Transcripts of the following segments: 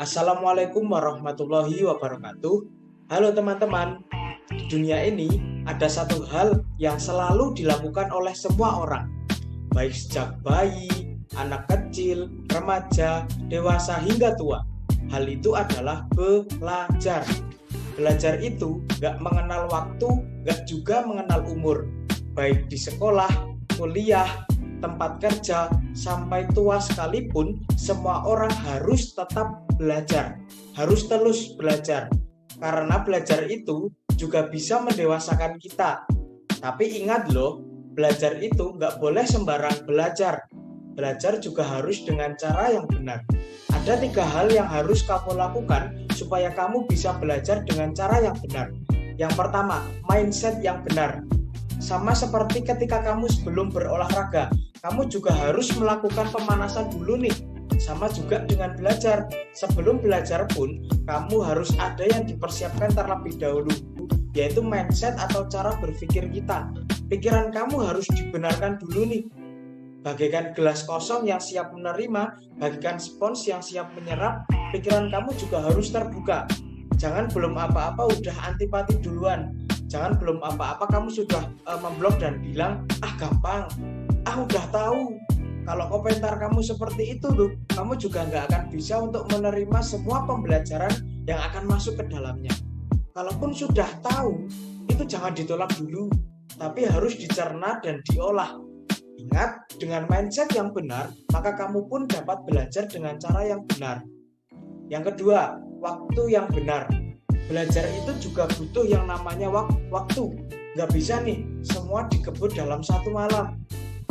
Assalamualaikum warahmatullahi wabarakatuh. Halo teman-teman, di dunia ini ada satu hal yang selalu dilakukan oleh semua orang, baik sejak bayi, anak kecil, remaja, dewasa hingga tua. Hal itu adalah belajar. Belajar itu gak mengenal waktu, gak juga mengenal umur, baik di sekolah, kuliah, tempat kerja, sampai tua sekalipun, semua orang harus tetap belajar, harus terus belajar. Karena belajar itu juga bisa mendewasakan kita. Tapi ingat loh, belajar itu nggak boleh sembarang belajar. Belajar juga harus dengan cara yang benar. Ada 3 hal yang harus kamu lakukan supaya kamu bisa belajar dengan cara yang benar. Yang pertama, mindset yang benar. Sama seperti ketika kamu sebelum berolahraga, kamu juga harus melakukan pemanasan dulu nih. Sama juga dengan belajar. Sebelum belajar pun, kamu harus ada yang dipersiapkan terlebih dahulu, yaitu mindset atau cara berpikir kita. Pikiran kamu harus dibenarkan dulu nih. Bagaikan gelas kosong yang siap menerima, bagaikan spons yang siap menyerap, pikiran kamu juga harus terbuka. Jangan belum apa-apa udah antipati duluan. Jangan belum apa-apa kamu sudah memblok dan bilang, gampang, udah tahu. Kalau komentar kamu seperti itu loh, kamu juga nggak akan bisa untuk menerima semua pembelajaran yang akan masuk ke dalamnya. Kalaupun sudah tahu, itu jangan ditolak dulu, tapi harus dicerna dan diolah. Ingat, dengan mindset yang benar, maka kamu pun dapat belajar dengan cara yang benar. Yang kedua, waktu yang benar. Belajar itu juga butuh yang namanya waktu. Nggak bisa nih, semua dikebut dalam satu malam.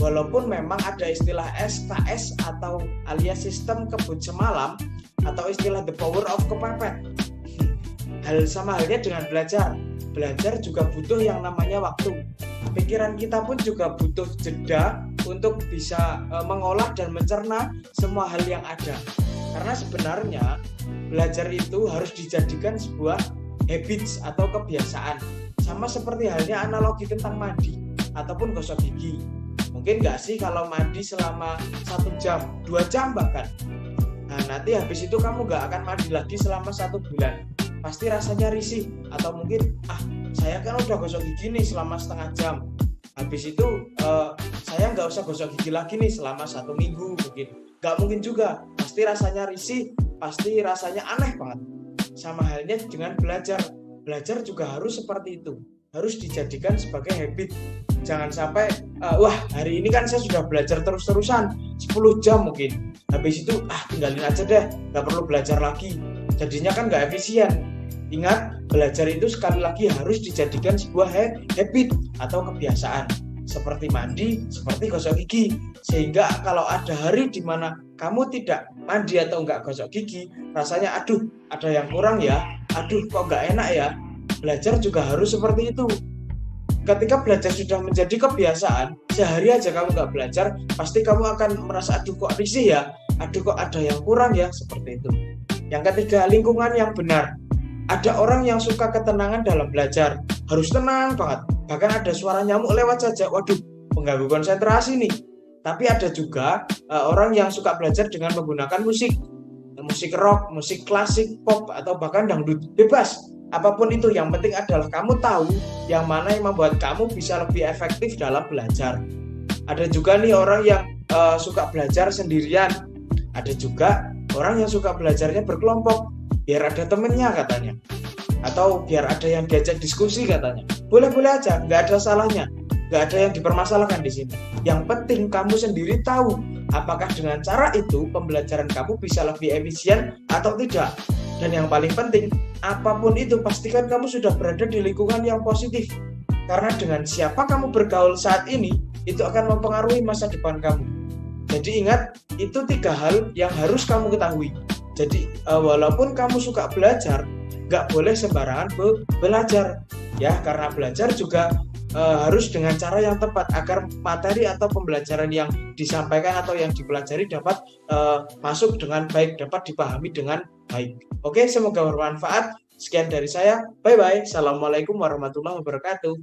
Walaupun memang ada istilah SKS atau alias sistem kebut semalam, atau istilah the power of kepepet. Hal sama halnya dengan belajar. Belajar juga butuh yang namanya waktu. Pikiran kita pun juga butuh jeda untuk bisa mengolah dan mencerna semua hal yang ada. Karena sebenarnya belajar itu harus dijadikan sebuah habits atau kebiasaan. Sama seperti halnya analogi tentang mandi ataupun gosok gigi. Mungkin nggak sih kalau mandi selama 1 jam, 2 jam bahkan. Nah nanti habis itu kamu nggak akan mandi lagi selama 1 bulan. Pasti rasanya risih. Atau mungkin, saya kan udah gosok gigi nih selama setengah jam. Habis itu saya nggak usah gosok gigi lagi nih selama 1 minggu mungkin. Nggak mungkin juga. Pasti rasanya risih, pasti rasanya aneh banget. Sama halnya dengan belajar. Belajar juga harus seperti itu. Harus dijadikan sebagai habit. Jangan sampai, hari ini kan saya sudah belajar terus-terusan 10 jam mungkin. Habis itu, tinggalin aja deh, nggak perlu belajar lagi. Jadinya kan nggak efisien. Ingat, belajar itu sekali lagi harus dijadikan sebuah habit atau kebiasaan. Seperti mandi, seperti gosok gigi. Sehingga kalau ada hari di mana kamu tidak mandi atau nggak gosok gigi, rasanya ada yang kurang ya, kok nggak enak ya. Belajar juga harus seperti itu. Ketika belajar sudah menjadi kebiasaan, sehari aja kamu nggak belajar, pasti kamu akan merasa kok risih ya, kok ada yang kurang ya, seperti itu. Yang ketiga, lingkungan yang benar. Ada orang yang suka ketenangan dalam belajar, harus tenang banget. Bahkan ada suara nyamuk lewat saja, mengganggu konsentrasi nih. Tapi ada juga orang yang suka belajar dengan menggunakan musik rock, musik klasik, pop, atau bahkan dangdut. Bebas, apapun itu, yang penting adalah kamu tahu yang mana yang membuat kamu bisa lebih efektif dalam belajar. Ada juga nih orang yang suka belajar sendirian. Ada juga orang yang suka belajarnya berkelompok, biar ada temennya katanya. Atau biar ada yang diajak diskusi katanya. Boleh-boleh aja, nggak ada salahnya. Nggak ada yang dipermasalahkan di sini. Yang penting kamu sendiri tahu apakah dengan cara itu pembelajaran kamu bisa lebih efisien atau tidak. Dan yang paling penting, apapun itu pastikan kamu sudah berada di lingkungan yang positif. Karena dengan siapa kamu bergaul saat ini, itu akan mempengaruhi masa depan kamu. Jadi ingat, itu 3 hal yang harus kamu ketahui. Jadi walaupun kamu suka belajar, nggak boleh sembarangan belajar. Ya, karena belajar juga harus dengan cara yang tepat agar materi atau pembelajaran yang disampaikan atau yang dipelajari dapat masuk dengan baik, dapat dipahami dengan baik. Oke, semoga bermanfaat. Sekian dari saya. Bye-bye. Assalamualaikum warahmatullahi wabarakatuh.